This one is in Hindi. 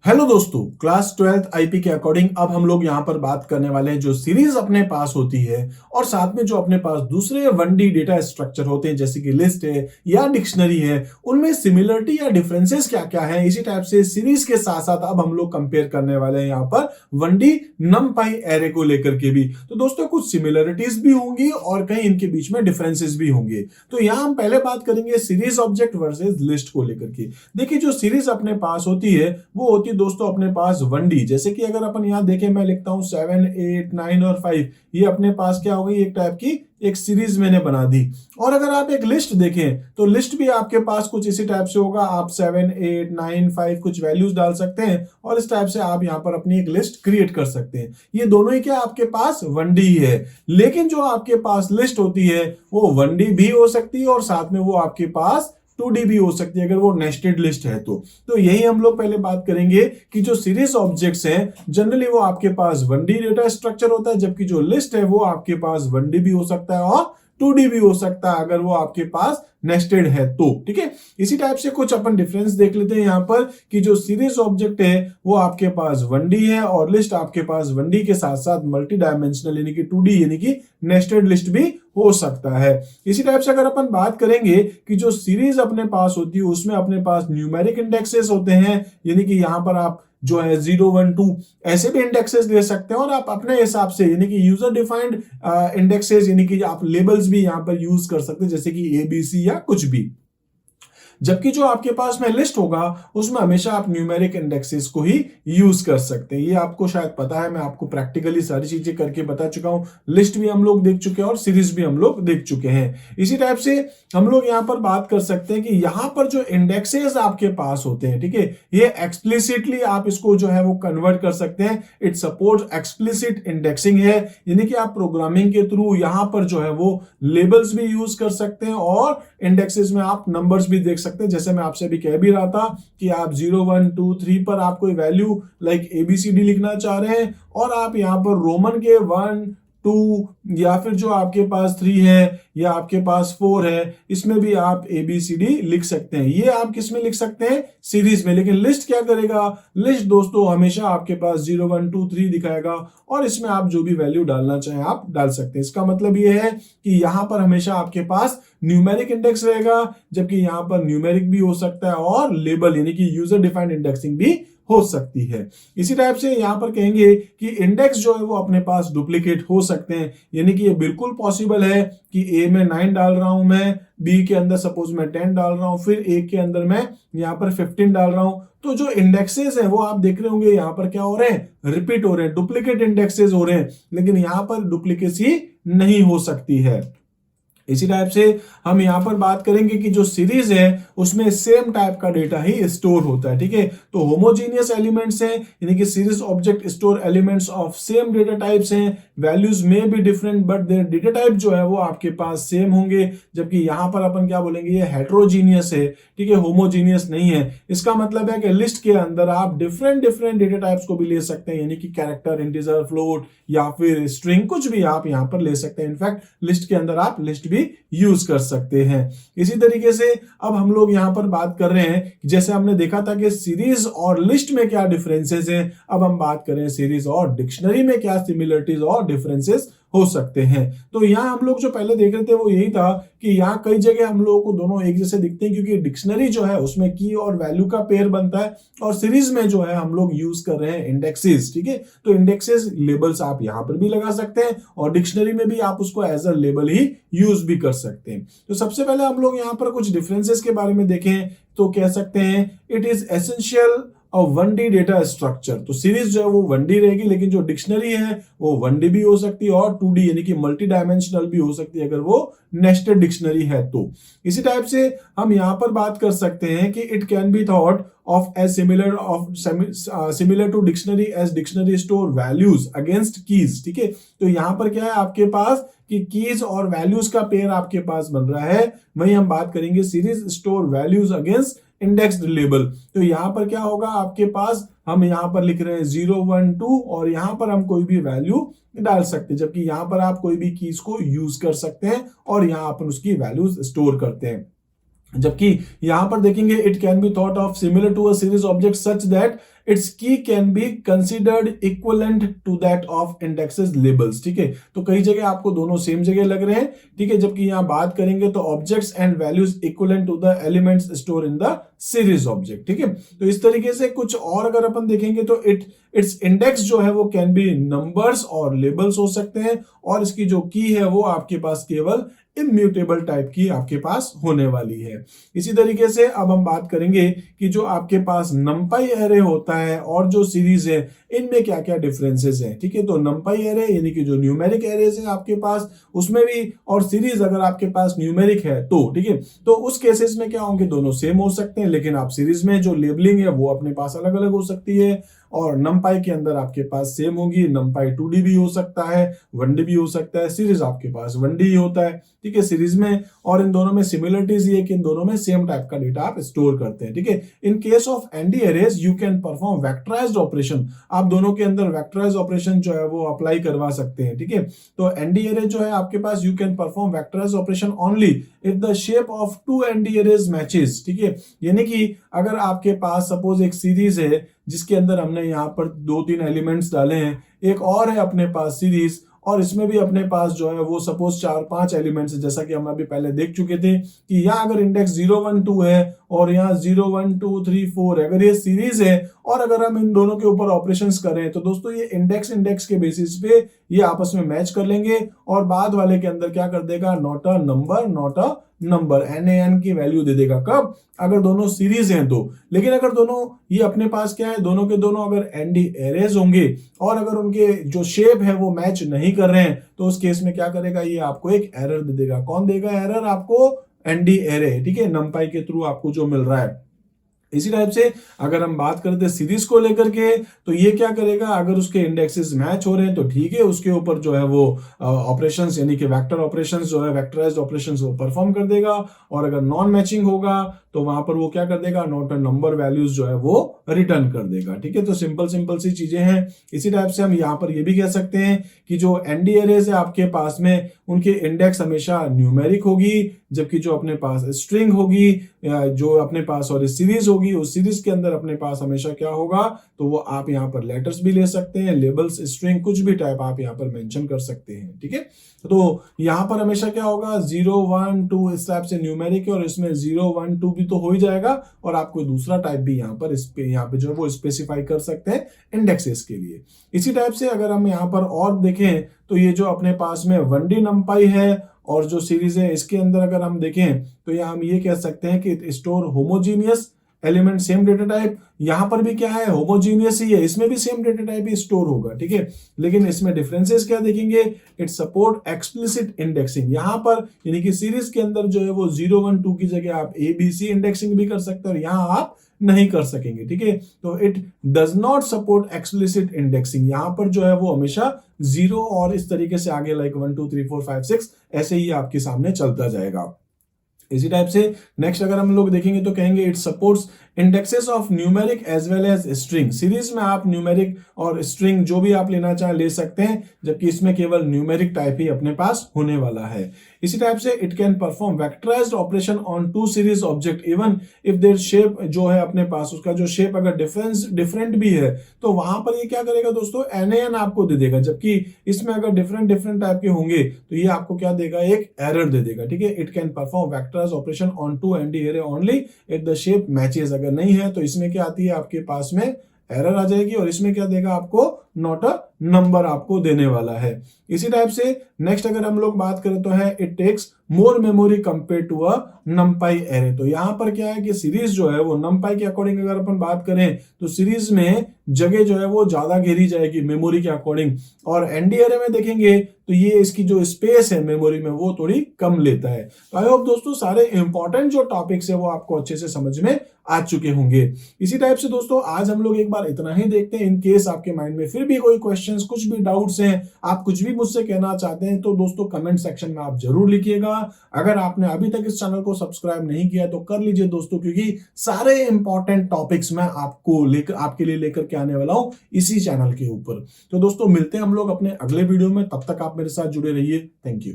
हेलो दोस्तों, क्लास 12th आईपी के अकॉर्डिंग अब हम लोग यहाँ पर बात करने वाले हैं जो सीरीज अपने पास होती है और साथ में जो अपने पास दूसरे 1D डेटा स्ट्रक्चर होते हैं जैसे कि लिस्ट है या डिक्शनरी है, उनमें सिमिलरिटी या डिफरेंसेस क्या क्या है। इसी टाइप से सीरीज के साथ साथ अब हम लोग कंपेयर करने वाले हैं यहाँ पर 1D नमपाई एरे को लेकर के भी। तो दोस्तों कुछ सिमिलरिटीज भी होंगी और कहीं इनके बीच में डिफरेंसेस भी होंगे। तो यहाँ हम पहले बात करेंगे सीरीज ऑब्जेक्ट वर्सेज लिस्ट को लेकर के। देखिए जो सीरीज अपने पास होती है वो होती है दोस्तों अपने पास 1D। जैसे कि अगर अपन यहाँ देखें, मैं लिखता हूँ 7, 8, 9 और 5, ये अपने पास क्या हो गई, एक टाइप की एक सीरीज मैंने बना दी। और अगर आप एक लिस्ट देखें तो लिस्ट भी आपके पास कुछ इसी टाइप से होगा। आप 7, 8, 9, 5 कुछ वैल्यूज डाल सकते हैं और इस टाइप से आप यहाँ पर अपनी एक लिस्ट क्रिएट कर सकते हैं। ये दोनों ही क्या आपके पास 1D है। लेकिन जो आपके पास लिस्ट होती है वो 1D भी हो सकती है और साथ में वो आपके पास 2D भी हो सकती है अगर वो नेस्टेड लिस्ट है तो यही हम लोग पहले बात करेंगे कि जो सीरीज ऑब्जेक्ट्स हैं जनरली वो आपके पास 1D डेटा स्ट्रक्चर होता है, जबकि जो लिस्ट है वो आपके पास 1D भी हो सकता है और 2D भी हो सकता है अगर वो आपके पास नेस्टेड है तो। ठीक है, इसी टाइप से कुछ अपन डिफरेंस देख लेते हैं यहाँ पर कि जो सीरीज ऑब्जेक्ट है वो आपके पास 1D है और लिस्ट आपके पास 1D के साथ साथ मल्टी डायमेंशनल यानी कि 2D यानी कि नेस्टेड लिस्ट भी हो सकता है। इसी टाइप से अगर अपन बात करेंगे कि जो सीरीज अपने पास होती है उसमें अपने पास न्यूमेरिक इंडेक्सेस होते हैं, यानी कि यहाँ पर आप जो है 0, 1, 2 ऐसे भी इंडेक्सेस ले सकते हैं और आप अपने हिसाब से यानी कि यूजर डिफाइंड इंडेक्सेस यानी कि आप लेबल्स भी यहाँ पर यूज कर सकते हैं जैसे कि ABC या कुछ भी। जबकि जो आपके पास में लिस्ट होगा उसमें हमेशा आप न्यूमेरिक इंडेक्सेस को ही यूज कर सकते हैं। ये आपको शायद पता है, मैं आपको प्रैक्टिकली सारी चीजें करके बता चुका हूं। लिस्ट भी हम लोग देख चुके हैं और सीरीज भी हम लोग देख चुके हैं। इसी टाइप से हम लोग यहां पर बात कर सकते हैं कि यहां पर जो इंडेक्सेस आपके पास होते हैं, ठीक है, ये एक्सप्लिसिटली आप इसको जो है वो कन्वर्ट कर सकते हैं। इट सपोर्ट एक्सप्लिसिट इंडेक्सिंग है, यानी कि आप प्रोग्रामिंग के थ्रू यहां पर जो है वो लेबल्स भी यूज कर सकते हैं और इंडेक्सेस में आप नंबर्स भी देख सकते हैं। जैसे मैं आपसे अभी कह भी रहा था कि आप 0, 1, 2, 3 पर आप कोई वैल्यू लाइक ABCD लिखना चाह रहे हैं और आप यहां पर रोमन के 1, 2 या फिर जो आपके पास 3 है या आपके पास 4 है, इसमें भी आप ABCD लिख सकते हैं। ये आप किस में लिख सकते हैं, सीरीज में। लेकिन लिस्ट क्या करेगा, लिस्ट दोस्तों हमेशा आपके पास 0, 1, 2, 3 दिखाएगा और इसमें आप जो भी वैल्यू डालना चाहें आप डाल सकते हैं। इसका मतलब ये है कि यहां पर हमेशा आपके पास न्यूमेरिक इंडेक्स रहेगा, जबकि यहां पर न्यूमेरिक भी हो सकता है और लेबल यानी कि यूजर डिफाइंड इंडेक्सिंग भी हो सकती है। इसी टाइप से यहां पर कहेंगे कि इंडेक्स जो है वो अपने पास डुप्लीकेट हो सकते हैं, यानी कि ये बिल्कुल पॉसिबल है कि A में 9 डाल रहा हूं मैं, B के अंदर सपोज मैं 10 डाल रहा हूं, फिर A के अंदर मैं यहां पर 15 डाल रहा हूं। तो जो इंडेक्सेस है वो आप देख रहे होंगे यहां पर क्या हो रहे हैं, रिपीट हो रहे हैं, डुप्लीकेट इंडेक्सेस हो रहे हैं, लेकिन यहां पर डुप्लीकेसी नहीं हो सकती है। इसी टाइप से हम यहां पर बात करेंगे कि जो सीरीज है उसमें सेम टाइप का डेटा ही स्टोर होता है। ठीक है, तो होमोजीनियस एलिमेंट्स हैं, यानी कि series object store elements of same data types हैं। वैल्यूज में भी different but there data type जो है वो आपके पास सेम होंगे। जबकि यहां पर अपन क्या बोलेंगे, ये हेट्रोजीनियस है, ठीक है, होमोजीनियस नहीं है। इसका मतलब है कि लिस्ट के अंदर आप डिफरेंट डिफरेंट डेटा टाइप्स को भी ले सकते हैं, यानी कि कैरेक्टर, इंटीजर, फ्लोट या फिर स्ट्रिंग, कुछ भी आप यहां पर ले सकते हैं। इनफैक्ट लिस्ट के अंदर आप लिस्ट भी यूज कर सकते हैं। इसी तरीके से अब हम लोग यहां पर बात कर रहे हैं, जैसे हमने देखा था कि सीरीज और लिस्ट में क्या डिफरेंसेस हैं, अब हम बात करें सीरीज और डिक्शनरी में क्या सिमिलरिटीज और डिफरेंसेस हो सकते हैं। तो यहां हम लोग जो पहले देख रहे थे वो यही था कि यहां कई जगह हम लोगों को दोनों एक जैसे दिखते हैं, क्योंकि डिक्शनरी जो है उसमें की और वैल्यू का पेयर बनता है और सीरीज में जो है हम लोग यूज कर रहे हैं इंडेक्सेस। ठीक है, तो इंडेक्सेस लेबल्स आप यहां पर भी लगा सकते हैं और डिक्शनरी में भी आप उसको एज अ लेबल ही यूज भी कर सकते हैं। तो सबसे पहले हम लोग यहां पर कुछ डिफरेंसेस के बारे में देखें तो कह सकते हैं इट इज एसेंशियल और 1D डेटा स्ट्रक्चर। तो सीरीज जो है वो 1D रहेगी, लेकिन जो डिक्शनरी है वो 1D भी हो सकती है और 2D यानी कि मल्टी डायमेंशनल भी हो सकती है अगर वो नेस्टेड डिक्शनरी है तो। इसी टाइप से हम यहां पर बात कर सकते हैं कि it can be thought of as similar to dictionary as dictionary store values against keys. ठीक है, तो यहां पर क्या है आपके पास कि कीज और वैल्यूज का पेयर आपके पास बन रहा है। वहीं हम बात करेंगे series store values against indexed label. तो यहां पर क्या होगा आपके पास, हम यहां पर लिख रहे हैं 0, 1, 2 और यहां पर हम कोई भी वैल्यू डाल सकते हैं, जबकि यहां पर आप कोई भी कीज को यूज कर सकते हैं और यहां अपन उसकी वैल्यूज स्टोर करते हैं। जबकि यहां पर देखेंगे it can be thought of similar to a series object such that its key can be considered equivalent to that of indexes labels. ठीक है, तो कई जगह आपको दोनों सेम जगह लग रहे हैं। ठीक है, जबकि यहां बात करेंगे तो objects and values equivalent to the elements store in the series object. ठीक है, तो इस तरीके से कुछ और अगर अपन देखेंगे तो इट्स इंडेक्स जो है वो कैन बी नंबर्स और लेबल्स हो सकते हैं, और इसकी जो की है वो आपके पास केवल इम्यूटेबल टाइप की आपके पास होने वाली है। इसी तरीके से अब हम बात करेंगे कि जो आपके पास नंपाई एरे होता है और जो सीरीज है इनमें क्या क्या डिफरेंसेस हैं। ठीक है, तो नंपाई एरे यानी कि जो न्यूमेरिक एरेज है आपके पास उसमें भी, और सीरीज अगर आपके पास न्यूमेरिक है तो ठीक है, तो उस केसेस में क्या होंगे, दोनों सेम हो सकते हैं, लेकिन आप सीरीज में जो लेबलिंग है वो अपने पास अलग अलग हो सकती है, और नंपाई के अंदर आपके पास सेम होगी। नंपाई 2D भी हो सकता है, 1D भी हो सकता है, सीरीज आपके पास 1D ही होता है। ठीक है, सीरीज में और इन दोनों में सिमिलरिटीज ये कि इन दोनों में सेम टाइप का डेटा आप स्टोर करते हैं। ठीक है, in case of ND arrays you can perform vectorised operation, आप दोनों के अंदर वेक्टराइज्ड ऑपरेशन जो है वो अप्लाई करवा सकते हैं। ठीक है, तो एनडी एरे जो है आपके पास you can perform vectorised operation only if the shape of two ND arrays matches. ठीक है, यानी कि अगर आपके पास सपोज एक सीरीज है जिसके अंदर हमने यहाँ पर 2-3 एलिमेंट्स डाले हैं, एक और है अपने पास सीरीज, और इसमें भी अपने पास जो है वो सपोज 4-5 एलिमेंट्स है, जैसा कि हम अभी पहले देख चुके थे कि यहाँ अगर इंडेक्स 0 1 2 है और यहाँ 0 1 2 3 4 है, अगर ये सीरीज है और अगर हम इन दोनों के ऊपर ऑपरेशंस करें तो दोस्तों ये इंडेक्स के बेसिस पे ये आपस में मैच कर लेंगे, और बाद वाले के अंदर क्या कर देगा, नॉट अ नंबर NaN की वैल्यू दे देगा। कब, अगर दोनों सीरीज हैं तो। लेकिन अगर दोनों ये अपने पास क्या है, दोनों के दोनों अगर एनडी एरेज होंगे और अगर उनके जो शेप है वो मैच नहीं कर रहे हैं तो उस केस में क्या करेगा, ये आपको एक एरर दे देगा। कौन देगा एरर, आपको एनडी एरे। ठीक है, नंपाई के थ्रू आपको जो मिल रहा है। इसी टाइप से अगर हम बात करते हैं सीरीज को लेकर के, तो ये क्या करेगा, अगर उसके इंडेक्सेस मैच हो रहे हैं तो ठीक है, उसके ऊपर जो है वो ऑपरेशंस यानी कि वेक्टर ऑपरेशंस जो है वेक्टराइज्ड ऑपरेशंस वो परफॉर्म कर देगा, और अगर नॉन मैचिंग होगा तो वहां पर वो क्या कर देगा, नॉट अ नंबर वैल्यूज जो है वो रिटर्न कर देगा। ठीक है, तो सिंपल सी चीजें हैं। इसी टाइप से हम यहाँ पर ये भी कह सकते हैं कि जो एनडी एरेज है आपके पास में उनके इंडेक्स हमेशा न्यूमेरिक होगी, जबकि जो अपने पास स्ट्रिंग होगी, जो अपने पास और सीरीज होगी, उस सीरीज के अंदर अपने पास हमेशा क्या होगा, तो वो आप यहाँ पर लेटर्स भी ले सकते हैं, लेबल्स, स्ट्रिंग, कुछ भी टाइप आप यहाँ पर मेंशन कर सकते हैं। ठीक है, तो यहाँ पर हमेशा क्या होगा, 0 1 2 इस टाइप से न्यूमेरिक है और इसमें 0 1 2 भी तो हो ही जाएगा, और आप कोई दूसरा टाइप भी यहाँ पर यहाँ पे जो है वो स्पेसिफाई कर सकते हैं इंडेक्सेस के लिए। इसी टाइप से अगर हम यहाँ पर और देखें तो ये जो अपने पास में 1D नंपाई है और जो सीरीज है इसके अंदर अगर हम देखें तो यहाँ हम ये कह सकते हैं कि store homogeneous element same data type. यहां पर भी क्या है, होमोजीनियस ही है, इसमें भी सेम डेटा टाइप ही स्टोर होगा। ठीक है, लेकिन इसमें डिफरेंसेस क्या देखेंगे, इट सपोर्ट एक्सप्लिसिट इंडेक्सिंग। यहां पर यानी कि सीरीज के अंदर जो है वो 0 1 2 की जगह आप ABC इंडेक्सिंग भी कर सकते हैं, और यहां आप नहीं कर सकेंगे। ठीक है, तो it does not support explicit indexing. यहां पर जो है वो हमेशा 0 और इस तरीके से आगे लाइक 1 2 3 4 5 6 ऐसे ही आपके सामने चलता जाएगा। इसी टाइप से नेक्स्ट अगर हम लोग देखेंगे तो कहेंगे it supports indexes of numeric as well as string. Series में आप न्यूमेरिक और स्ट्रिंग जो भी आप लेना चाहें ले सकते हैं, जबकि इसमें केवल न्यूमेरिक टाइप ही अपने पास होने वाला है। इसी टाइप से it can perform vectorised operation on two series object even if their shape जो है अपने पास उसका जो शेप अगर डिफरेंट भी है तो वहां पर ये क्या करेगा दोस्तों, NaN आपको दे देगा, जबकि इसमें अगर डिफरेंट टाइप के होंगे तो ये आपको क्या देगा, एक एरर दे देगा। ठीक है, it can perform vectorised operation on two ND array only if the shape matches. अगर नहीं है तो इसमें क्या आती है आपके पास में एरर आ जाएगी, और इसमें क्या देगा आपको, नॉट अ नंबर आपको देने वाला है। इसी टाइप से नेक्स्ट अगर हम लोग बात करें तो है it takes more memory compare to a NumPy array. तो यहां पर क्या है कि सीरीज जो है वो नंपाई के अकॉर्डिंग अगर अपन बात करें तो सीरीज में जगह जो है वो ज्यादा घेरी जाएगी मेमोरी के अकॉर्डिंग, और एनडी एरे में देखेंगे तो ये इसकी जो स्पेस है मेमोरी में वो थोड़ी कम लेता है। तो आई होप दोस्तों सारे इंपॉर्टेंट जो टॉपिक्स है वो आपको अच्छे से समझ में आ चुके होंगे। इसी टाइप से दोस्तों आज हम लोग एक बार इतना ही देखते हैं। इन केस आपके माइंड में फिर भी कोई क्वेश्चंस, कुछ भी डाउट्स हैं, आप कुछ भी मुझसे कहना चाहते हैं तो दोस्तों कमेंट सेक्शन में आप जरूर लिखिएगा। अगर आपने अभी तक इस चैनल को सब्सक्राइब नहीं किया तो कर लीजिए दोस्तों, क्योंकि सारे इंपॉर्टेंट टॉपिक्स मैं आपके लिए लेकर के आने वाला हूं इसी चैनल के ऊपर। तो दोस्तों मिलते हैं हम लोग अपने अगले वीडियो में, तब तक आप मेरे साथ जुड़े रहिए। Thank you.